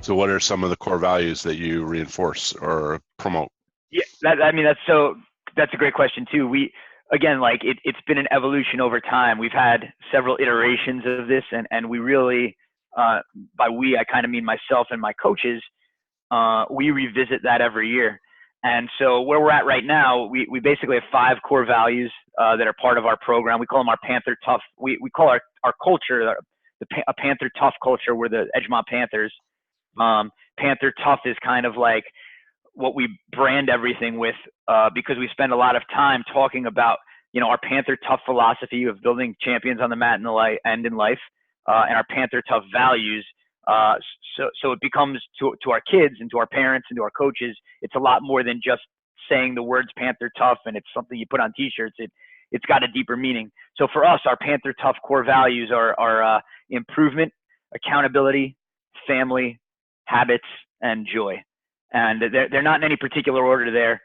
So what are some of the core values that you reinforce or promote? Yeah, that's a great question too. Again, like it's been an evolution over time. We've had several iterations of this, and we really, by we, I kind of mean myself and my coaches, we revisit that every year. And so where we're at right now, we basically have 5 core values that are part of our program. We call them our Panther Tough. We call our culture a Panther Tough culture. We're the Edgemont Panthers. Panther Tough is kind of like what we brand everything with, because we spend a lot of time talking about, our Panther Tough philosophy of building champions on the mat and in life, and our Panther Tough values. So it becomes to our kids and to our parents and to our coaches, it's a lot more than just saying the words Panther Tough and it's something you put on t-shirts. It's got a deeper meaning. So for us, our Panther Tough core values are improvement, accountability, family, habits, and joy. And they're not in any particular order there.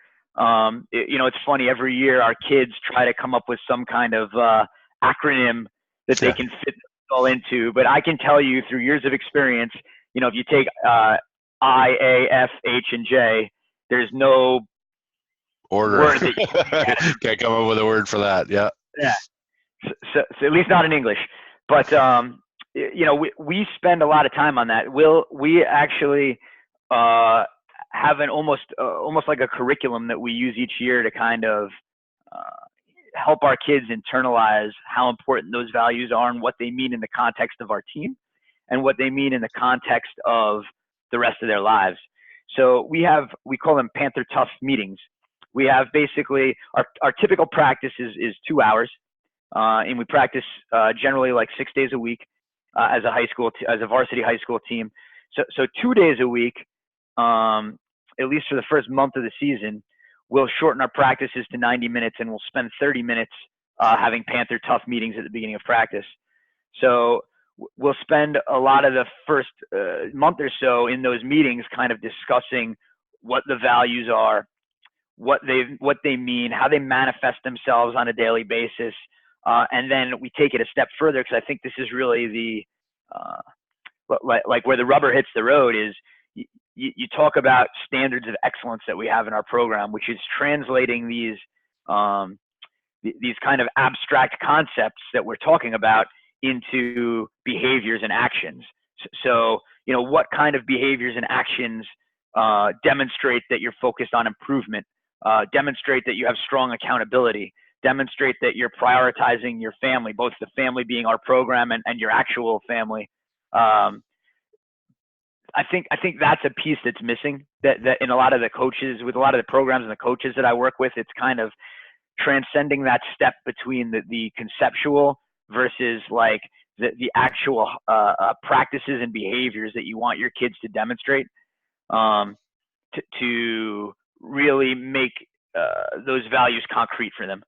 It's funny, every year our kids try to come up with some kind of acronym that they can fit all into, but I can tell you through years of experience, if you take I, A, F, H, and J, there's no order. Word that can't come up with a word for that. Yeah. So at least not in English, but we spend a lot of time on that. We actually have an almost like a curriculum that we use each year to kind of help our kids internalize how important those values are and what they mean in the context of our team and what they mean in the context of the rest of their lives. So we call them Panther Tough meetings. We have basically our typical practice is 2 hours, and we practice generally like 6 days a week as a varsity high school team. So 2 days a week, at least for the first month of the season, we'll shorten our practices to 90 minutes and we'll spend 30 minutes having Panther Tough meetings at the beginning of practice. So we'll spend a lot of the first month or so in those meetings kind of discussing what the values are, what they mean, how they manifest themselves on a daily basis. And then we take it a step further, because I think this is really the like where the rubber hits the road is you talk about standards of excellence that we have in our program, which is translating these kind of abstract concepts that we're talking about into behaviors and actions. So, what kind of behaviors and actions demonstrate that you're focused on improvement, demonstrate that you have strong accountability, demonstrate that you're prioritizing your family, both the family being our program and your actual family. I think that's a piece that's missing that in a lot of the coaches, with a lot of the programs and the coaches that I work with, it's kind of transcending that step between the conceptual versus like the actual practices and behaviors that you want your kids to demonstrate to really make those values concrete for them.